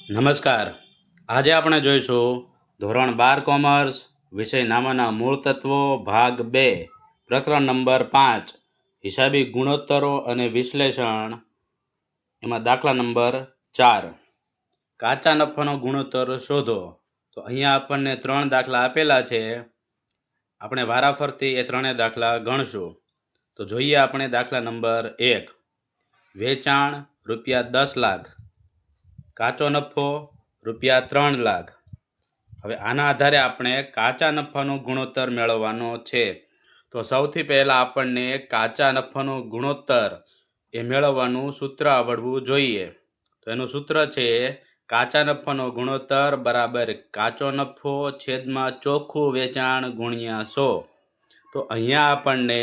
નમસ્કાર. આજે આપણે જોઈશું ધોરણ 12 કોમર્સ વિષય નામાના મૂળ તત્વો ભાગ 2 પ્રકરણ નંબર 5 હિસાબી ગુણોત્તરો અને વિશ્લેષણ. એમાં દાખલા નંબર 4 કાચા નફાનો ગુણોત્તર શોધો. તો અહીંયા આપણને 3 દાખલા આપેલા છે. આપણે વારાફરતી એ ત્રણેય દાખલા ગણશું. તો જોઈએ આપણે દાખલા નંબર 1. વેચાણ ₹10 લાખ, કાચો નફો ₹3 લાખ. હવે આના આધારે આપણે કાચા નફાનો ગુણોત્તર મેળવવાનો છે. તો સૌથી પહેલાં આપણને કાચા નફાનો ગુણોત્તર એ મેળવવાનું સૂત્ર આવડવું જોઈએ. તો એનું સૂત્ર છે કાચા નફાનો ગુણોત્તર બરાબર કાચો નફો છેદમાં ચોખ્ખું વેચાણ ગુણ્યા 100. તો અહીંયા આપણને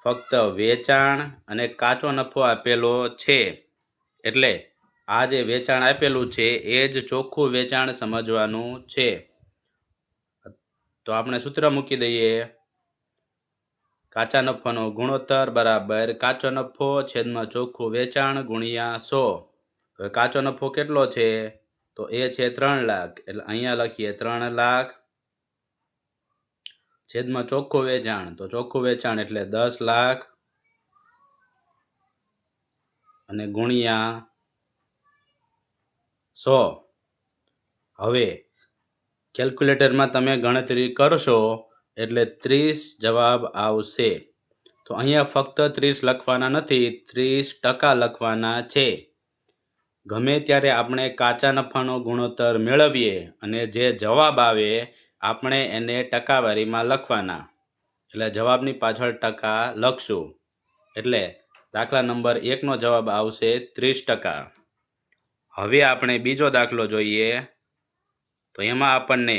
ફક્ત વેચાણ અને કાચો નફો આપેલો છે, એટલે આ જે વેચાણ આપેલું છે એ જ ચોખ્ખું વેચાણ સમજવાનું છે. તો આપણે સૂત્ર મૂકી દઈએ. કાચા નફાનો ગુણોત્તર બરાબર કાચો નફો છેદમાં ચોખ્ખું વેચાણ ગુણ્યા 100. હવે કાચો નફો કેટલો છે? તો એ છે 3 લાખ, એટલે અહીંયા લખીએ 3 લાખ છેદમાં ચોખ્ખું વેચાણ. તો ચોખ્ખું વેચાણ એટલે 10 લાખ અને ગુણ્યા 100. હવે કેલ્ક્યુલેટરમાં તમે ગણતરી કરશો એટલે 30 જવાબ આવશે. તો અહીંયા ફક્ત 30 લખવાના નથી, 30% લખવાના છે. ગમે ત્યારે આપણે કાચા નફાનો ગુણોત્તર મેળવીએ અને જે જવાબ આવે આપણે એને ટકાવારીમાં લખવાના, એટલે જવાબની પાછળ ટકા લખશું. એટલે દાખલા નંબર 1નો જવાબ આવશે 30%. હવે આપણે બીજો દાખલો જોઈએ. તો એમાં આપણને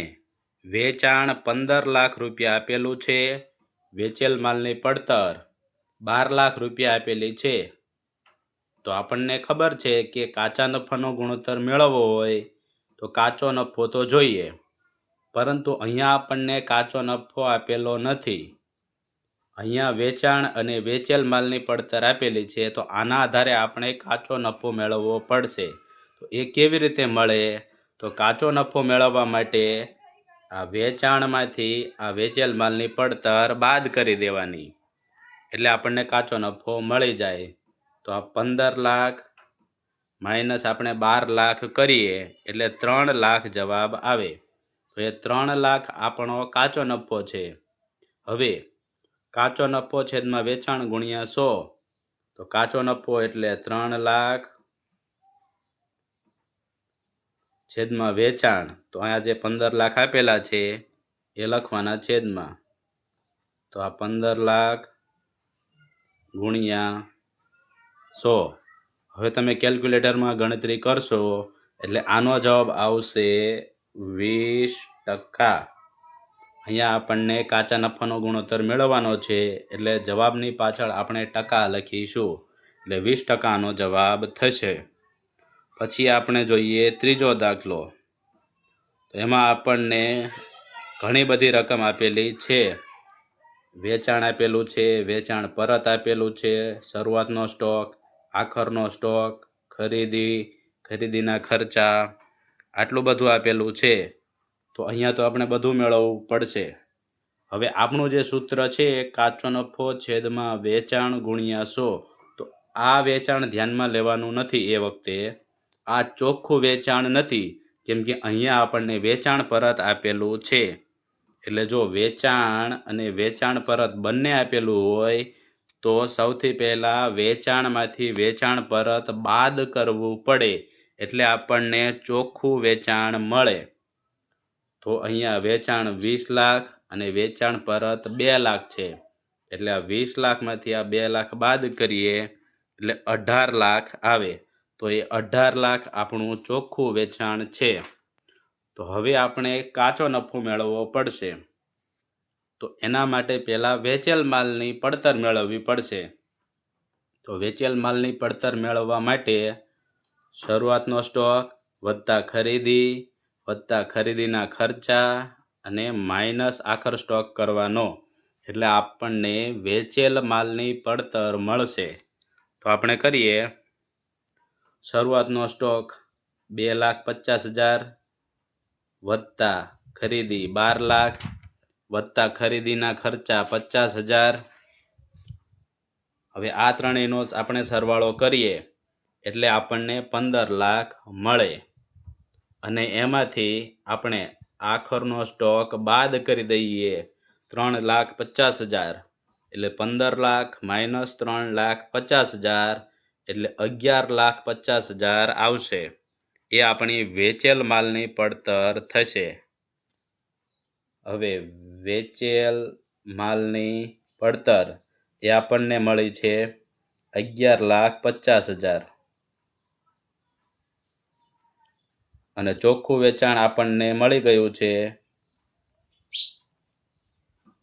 વેચાણ ₹15 લાખ આપેલું છે, વેચેલ માલની પડતર ₹12 લાખ આપેલી છે. તો આપણને ખબર છે કે કાચા નફાનો ગુણોત્તર મેળવવો હોય તો કાચો નફો તો જોઈએ, પરંતુ અહીંયા આપણને કાચો નફો આપેલો નથી. અહીંયા વેચાણ અને વેચેલ માલની પડતર આપેલી છે. તો આના આધારે આપણે કાચો નફો મેળવવો પડશે. તો એ કેવી રીતે મળે? તો કાચો નફો મેળવવા માટે આ વેચાણમાંથી આ વેચેલ માલની પડતર બાદ કરી દેવાની, એટલે આપણને કાચો નફો મળી જાય. તો આ 15 લાખ માઇનસ આપણે 12 લાખ કરીએ એટલે 3 લાખ જવાબ આવે. તો એ 3 લાખ આપણો કાચો નફો છે. હવે કાચો નફો છેદમાં વેચાણ ગુણ્યા 100. તો કાચો નફો એટલે 3 લાખ છેદમાં વેચાણ. તો અહીંયા જે 15 લાખ આપેલા છે એ લખવાના છેદમાં. તો આ 15 લાખ ગુણ્યા 100. હવે તમે કેલ્ક્યુલેટરમાં ગણતરી કરશો એટલે આનો જવાબ આવશે 20%. અહીંયા આપણને કાચા નફાનો ગુણોત્તર મેળવવાનો છે, એટલે જવાબની પાછળ આપણે ટકા લખીશું, એટલે 20%નો જવાબ થશે. પછી આપણે જોઈએ ત્રીજો દાખલો. તો એમાં આપણને ઘણી બધી રકમ આપેલી છે. વેચાણ આપેલું છે, વેચાણ પરત આપેલું છે, શરૂઆતનો સ્ટોક, આખરનો સ્ટોક, ખરીદીના ખર્ચા, આટલું બધું આપેલું છે. તો અહીંયા તો આપણે બધું મેળવવું પડશે. હવે આપણું જે સૂત્ર છે કાચો નફો છેદમાં વેચાણ ગુણ્યા 100. તો આ વેચાણ ધ્યાનમાં લેવાનું નથી. એ વખતે આ ચોખ્ખું વેચાણ નથી, કેમ કે અહીંયા આપણને વેચાણ પરત આપેલું છે. એટલે જો વેચાણ અને વેચાણ પરત બંને આપેલું હોય તો સૌથી પહેલાં વેચાણમાંથી વેચાણ પરત બાદ કરવું પડે, એટલે આપણને ચોખ્ખું વેચાણ મળે. તો અહીંયા વેચાણ 20 લાખ અને વેચાણ પરત 2 લાખ છે, એટલે આ 20 લાખમાંથી આ 2 લાખ બાદ કરીએ એટલે 18 લાખ આવે. તો એ 18 લાખ આપણું ચોખ્ખું વેચાણ છે. તો હવે આપણે કાચો નફો મેળવવો પડશે. તો એના માટે પહેલાં વેચેલ માલની પડતર મેળવવી પડશે. તો વેચેલ માલની પડતર મેળવવા માટે શરૂઆતનો સ્ટોક વત્તા ખરીદી વત્તા ખરીદીના ખર્ચા અને માઇનસ આખર સ્ટોક કરવાનો, એટલે આપણને વેચેલ માલની પડતર મળશે. તો આપણે કરીએ. શરૂઆતનો સ્ટોક 2,50,000 વત્તા ખરીદી 12 લાખ વત્તા ખરીદીના ખર્ચા 50,000. હવે આ ત્રણેયનો આપણે સરવાળો કરીએ એટલે આપણને 15 લાખ મળે અને એમાંથી આપણે આખરનો સ્ટોક બાદ કરી દઈએ 3,50,000 એટલે 15 લાખ માઇનસ 3,50,000 એટલે 11,50,000 આવશે. એ આપણી વેચેલ માલની પડતર થશે. હવે વેચેલ માલની પડતર એ આપણને મળી છે 11,50,000 અને ચોખ્ખું વેચાણ આપણને મળી ગયું છે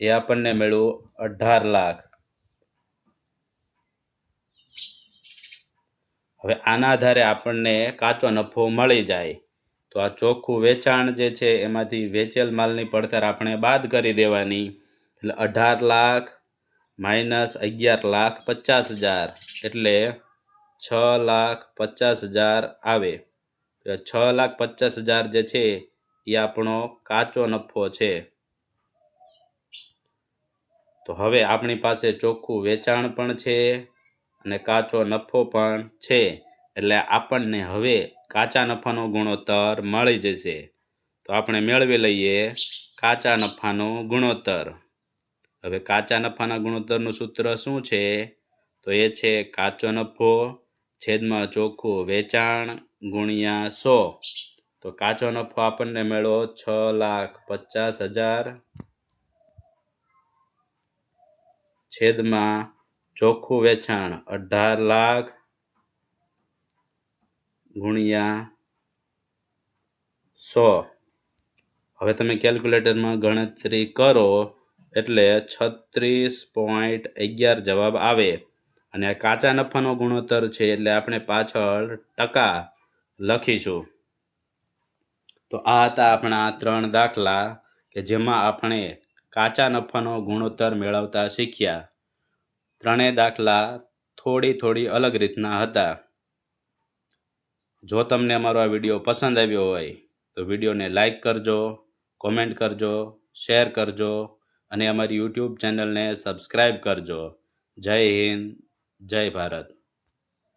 એ આપણને મળ્યું 18 લાખ. હવે આના આધારે આપણને કાચો નફો મળી જાય તો આ ચોખ્ખું વેચાણ જે છે એમાંથી વેચેલ માલની પડતર આપણે બાદ કરી દેવાની એટલે 18 લાખ માઇનસ 11,50,000 એટલે 6,50,000 આવે. 6,50,000 જે છે એ આપણો કાચો નફો છે. તો હવે આપણી પાસે ચોખ્ખું વેચાણ પણ છે અને કાચો નફો પણ છે એટલે આપણને હવે કાચા નફાનો ગુણોત્તર મળી જશે. તો આપણે મેળવી લઈએ કાચા નફાનો ગુણોત્તર. હવે કાચા નફાના ગુણોત્તરનું સૂત્ર શું છે? તો એ છે કાચો નફો છેદમાં ચોખ્ખું વેચાણ ગુણ્યા 100. તો કાચો નફો આપણને મળ્યો 6,50,000 છેદમાં ચોખ્ખું વેચાણ 18 લાખ ગુણ્યા 100. હવે તમે કેલ્ક્યુલેટરમાં ગણતરી કરો એટલે 36.11 જવાબ આવે અને આ કાચા નફાનો ગુણોત્તર છે એટલે આપણે પાછળ ટકા લખીશું. તો આ હતા આપણા 3 દાખલા કે જેમાં આપણે કાચા નફાનો ગુણોત્તર મેળવતા શીખ્યા. ત્રણેય દાખલા થોડી અલગ રીતના હતા. જો તમને અમારો આ વિડીયો પસંદ આવ્યો હોય તો વિડીયોને લાઈક કરજો, કોમેન્ટ કરજો, શેર કરજો અને અમારી યુટ્યુબ ચેનલને સબસ્ક્રાઈબ કરજો. જય હિન્દ, જય ભારત.